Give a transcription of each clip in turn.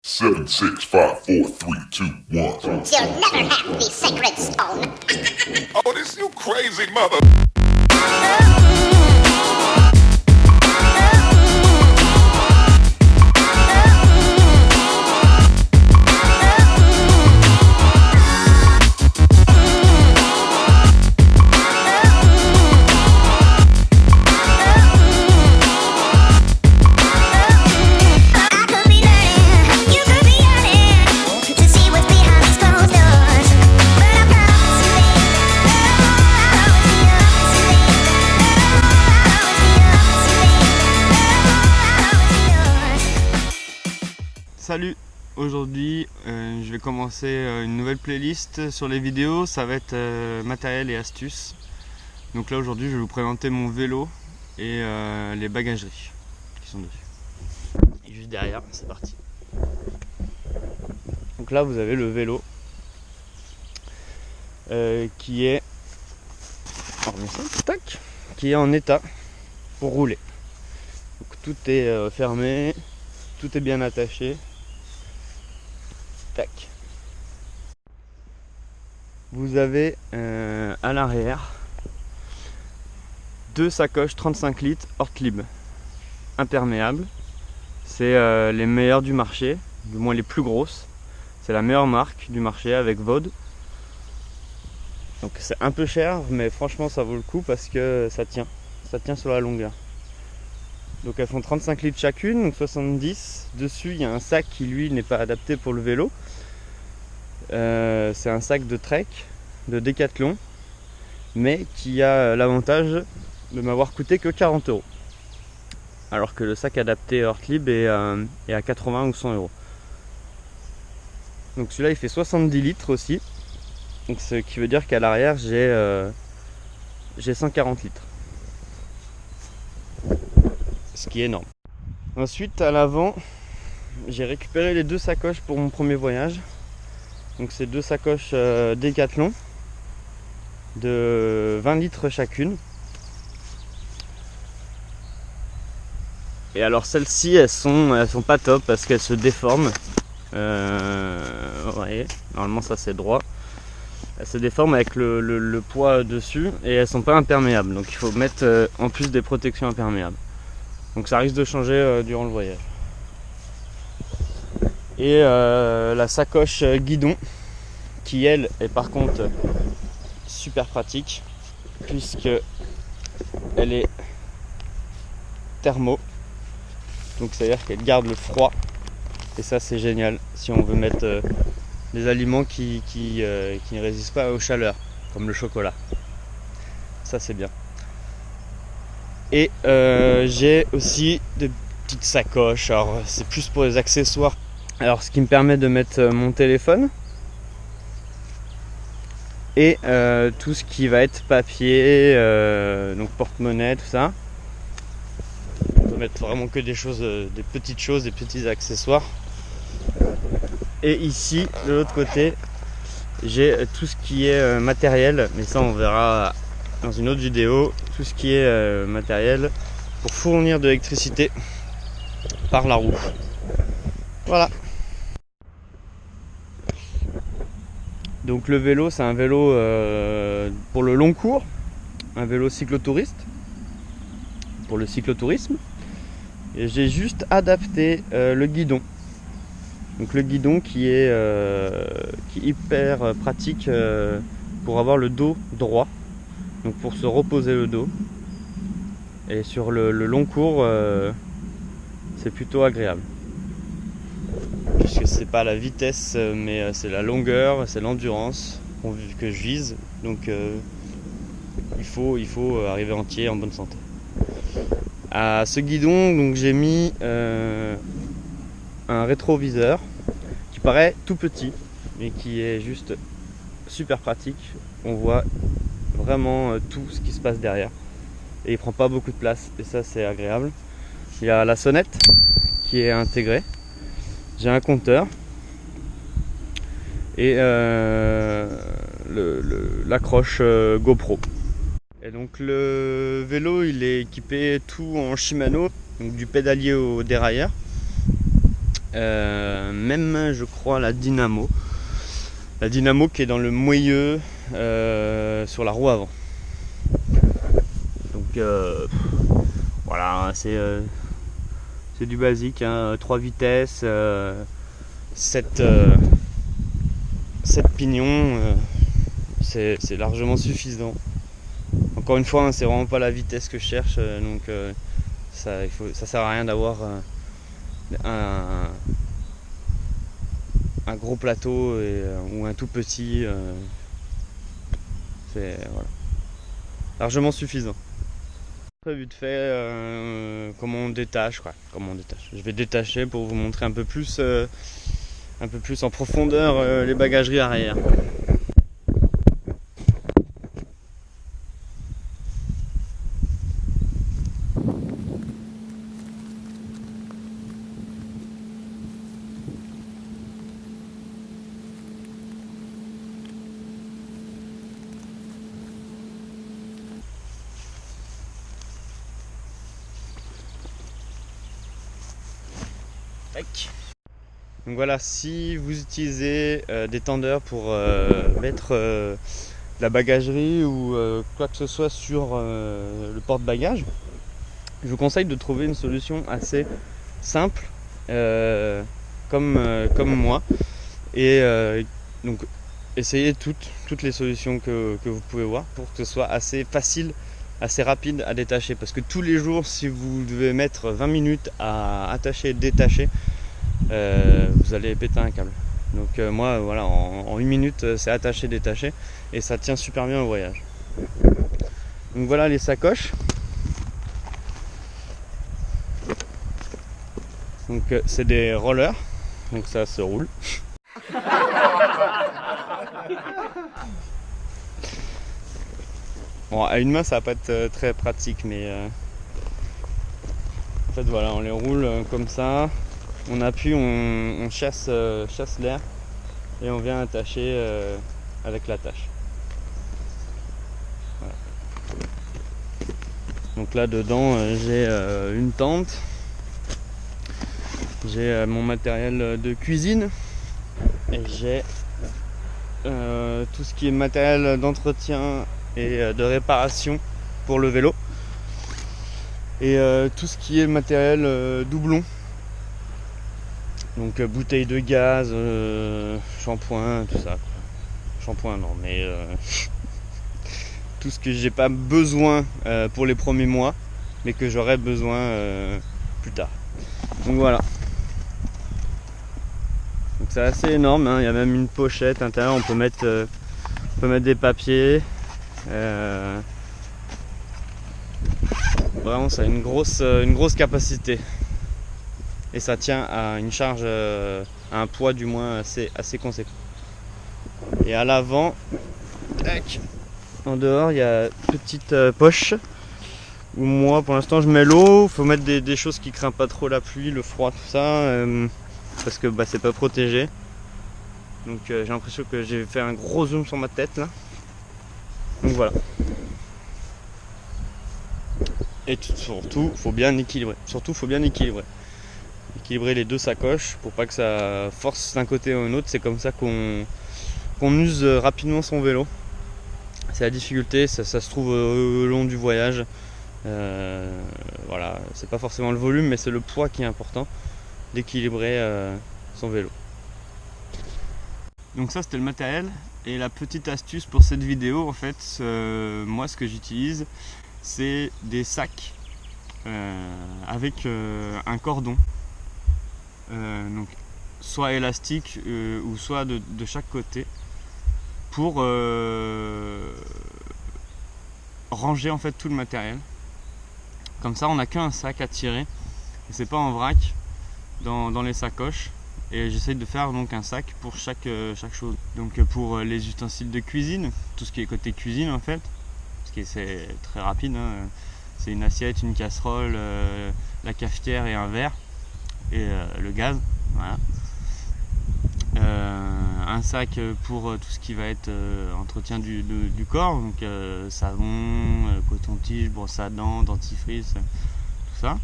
7, 6, 5, 4, 3, 2, 1. You'll never have the sacred stone. Oh, this you crazy mother. Salut, aujourd'hui je vais commencer une nouvelle playlist sur les vidéos, ça va être matériel et astuces. Donc là aujourd'hui je vais vous présenter mon vélo et les bagageries qui sont dessus. Et juste derrière, c'est parti. Donc là vous avez le vélo qui est en état pour rouler. Donc tout est fermé, tout est bien attaché. Tac. Vous avez à l'arrière deux sacoches 35 litres Ortlieb imperméables. C'est les meilleures du marché, du moins les plus grosses. C'est la meilleure marque du marché avec Vaude. Donc c'est un peu cher, mais franchement ça vaut le coup parce que ça tient sur la longueur. Donc elles font 35 litres chacune, donc 70. Dessus il y a un sac qui lui n'est pas adapté pour le vélo. C'est un sac de Trek, de Decathlon, mais qui a l'avantage de m'avoir coûté que 40 €. Alors que le sac adapté Ortlieb est à 80 ou 100 €. Donc celui-là il fait 70 litres aussi. Donc ce qui veut dire qu'à l'arrière j'ai 140 litres. Ce qui est énorme. Ensuite à l'avant j'ai récupéré les deux sacoches pour mon premier voyage. Donc c'est deux sacoches Decathlon de 20 litres chacune. Et alors celles-ci elles sont pas top parce qu'elles se déforment. Ouais, normalement ça c'est droit. Elles se déforment avec le poids dessus et elles sont pas imperméables. Donc il faut mettre en plus des protections imperméables. Donc ça risque de changer durant le voyage. Et la sacoche guidon qui elle est par contre super pratique puisque elle est thermo, donc c'est à dire qu'elle garde le froid et ça c'est génial si on veut mettre des aliments qui ne résistent pas aux chaleurs comme le chocolat, ça c'est bien. Et j'ai aussi des petites sacoches, alors c'est plus pour les accessoires. Alors ce qui me permet de mettre mon téléphone et tout ce qui va être papier, donc porte-monnaie, tout ça. On peut mettre vraiment que des choses, des petites choses, des petits accessoires. Et ici, de l'autre côté, j'ai tout ce qui est matériel, mais ça on verra dans une autre vidéo, tout ce qui est matériel pour fournir de l'électricité par la roue. Voilà. Donc le vélo c'est un vélo pour le long cours, un vélo cyclotouriste, pour le cyclotourisme. Et j'ai juste adapté le guidon. Donc le guidon qui est hyper pratique pour avoir le dos droit, donc pour se reposer le dos. Et sur le long cours c'est plutôt agréable. Puisque c'est pas la vitesse mais c'est la longueur, c'est l'endurance que je vise, donc il faut arriver entier en bonne santé. À ce guidon donc j'ai mis un rétroviseur qui paraît tout petit mais qui est juste super pratique. On voit vraiment tout ce qui se passe derrière et il prend pas beaucoup de place et ça c'est agréable. Il y a la sonnette qui est intégrée. J'ai un compteur et l'accroche GoPro. Et donc le vélo il est équipé tout en Shimano, donc du pédalier au dérailleur. même je crois la Dynamo. La Dynamo qui est dans le moyeu sur la roue avant. Donc voilà, c'est du basique, hein, 3 vitesses, 7 pignons, c'est largement suffisant. Encore une fois, hein, c'est vraiment pas la vitesse que je cherche, donc ça sert à rien d'avoir un gros plateau ou un tout petit. C'est voilà, largement suffisant. Vite fait, comment on détache, quoi. Comment on détache. Je vais détacher pour vous montrer un peu plus en profondeur les bagageries arrière. Donc voilà, si vous utilisez des tendeurs pour mettre la bagagerie ou quoi que ce soit sur le porte-bagages, je vous conseille de trouver une solution assez simple comme moi, et donc essayez toutes les solutions que vous pouvez voir pour que ce soit assez facile, assez rapide à détacher, parce que tous les jours, si vous devez mettre 20 minutes à attacher et détacher, vous allez péter un câble. Donc moi voilà, en 8 minutes c'est attaché, détaché, et ça tient super bien au voyage. Donc voilà les sacoches. Donc c'est des rollers, donc ça se roule. Bon, à une main ça va pas être très pratique, mais en fait voilà, on les roule comme ça. On appuie, on chasse l'air et on vient attacher avec l'attache. Voilà. Donc là dedans j'ai une tente, j'ai mon matériel de cuisine et j'ai tout ce qui est matériel d'entretien et de réparation pour le vélo, et tout ce qui est matériel doublon. Donc bouteilles de gaz, shampoing, tout ça. Shampoing non, mais tout ce que j'ai pas besoin pour les premiers mois, mais que j'aurai besoin plus tard. Donc voilà. Donc c'est assez énorme, hein. Il y a même une pochette à l'intérieur, on peut mettre des papiers. Vraiment, ça a une grosse capacité. Et ça tient à une charge, à un poids du moins assez conséquent. Et à l'avant, en dehors, il y a une petite poche où moi pour l'instant je mets l'eau. Il faut mettre des choses qui craignent pas trop la pluie, le froid, tout ça, parce que c'est pas protégé. Donc j'ai l'impression que j'ai fait un gros zoom sur ma tête là. Donc voilà. Et surtout, faut bien équilibrer. Équilibrer les deux sacoches pour pas que ça force d'un côté ou d'un autre. C'est comme ça qu'on use rapidement son vélo. C'est la difficulté, ça se trouve au long du voyage. Voilà, c'est pas forcément le volume, mais c'est le poids qui est important, d'équilibrer son vélo. Donc ça c'était le matériel, et la petite astuce pour cette vidéo, en fait, moi ce que j'utilise, c'est des sacs avec un cordon, donc soit élastique ou soit de chaque côté, pour ranger en fait tout le matériel. Comme ça on n'a qu'un sac à tirer et c'est pas en vrac dans les sacoches. Et j'essaye de faire donc un sac pour chaque chose. Donc pour les ustensiles de cuisine, tout ce qui est côté cuisine en fait, parce que c'est très rapide, hein. C'est une assiette, une casserole, la cafetière et un verre, et le gaz, voilà. Un sac pour tout ce qui va être entretien du corps, donc savon, coton-tige, brosse à dents, dentifrice, tout ça.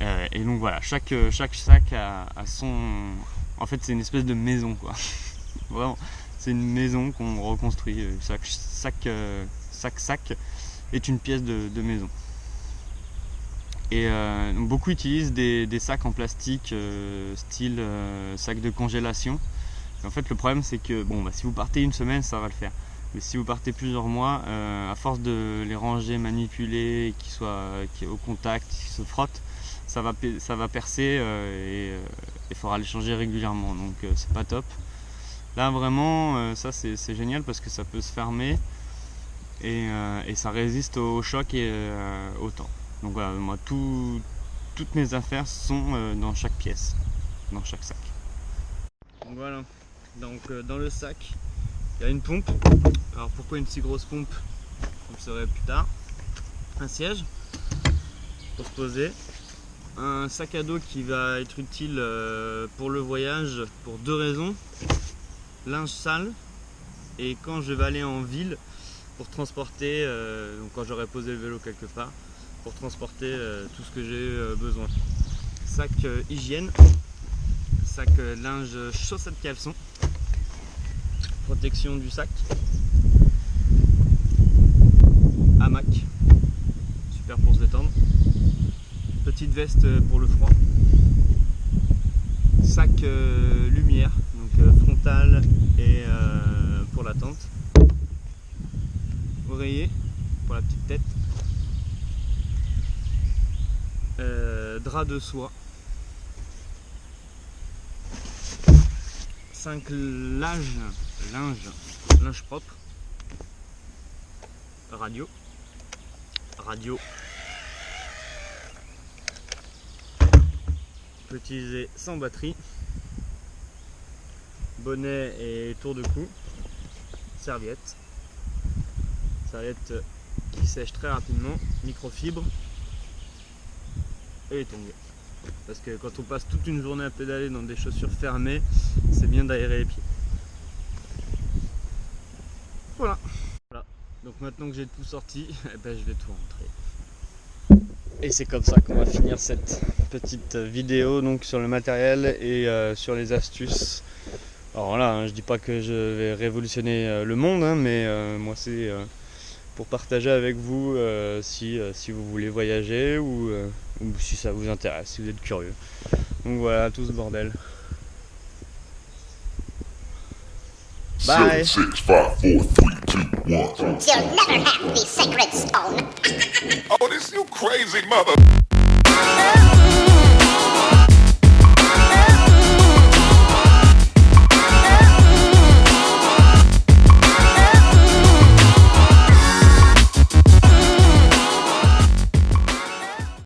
Et donc voilà, chaque sac a son... En fait c'est une espèce de maison quoi. Vraiment, c'est une maison qu'on reconstruit. Chaque sac est une pièce de maison. Et donc beaucoup utilisent des sacs en plastique style sac de congélation. Et en fait le problème c'est que bon, si vous partez une semaine ça va le faire. Mais si vous partez plusieurs mois, à force de les ranger, manipuler, qu'ils soient au contact, qu'ils se frottent, ça va percer et il faudra les changer régulièrement. Donc c'est pas top. Là vraiment, ça c'est génial parce que ça peut se fermer et ça résiste au choc et au temps. Donc voilà, moi toutes mes affaires sont dans chaque pièce, dans chaque sac. Donc voilà, donc dans le sac, il y a une pompe. Alors pourquoi une si grosse pompe? Vous le saurez plus tard. Un siège pour se poser. Un sac à dos qui va être utile pour le voyage pour deux raisons. Linge sale et quand je vais aller en ville pour transporter, donc quand j'aurai posé le vélo quelque part, pour transporter tout ce que j'ai besoin. Sac hygiène, sac linge chaussettes caleçon, protection du sac, hamac, super pour se détendre, petite veste pour le froid, sac lumière, donc frontal et pour la tente, oreiller pour la petite tête, drap de soie, 5 linge propre, radio, peut utiliser sans batterie, bonnet et tour de cou, serviette qui sèche très rapidement, microfibre et les tongs. Parce que quand on passe toute une journée à pédaler dans des chaussures fermées, c'est bien d'aérer les pieds. Voilà. Donc maintenant que j'ai tout sorti, je vais tout rentrer. Et c'est comme ça qu'on va finir cette petite vidéo donc sur le matériel et sur les astuces. Alors là, je dis pas que je vais révolutionner le monde, mais moi c'est pour partager avec vous si vous voulez voyager ou si ça vous intéresse, si vous êtes curieux. Donc voilà, tout ce bordel. Bye. 7, 6, 5, 4, 3, 2, 1. You'll never have the sacred stone. Oh, this you crazy mother.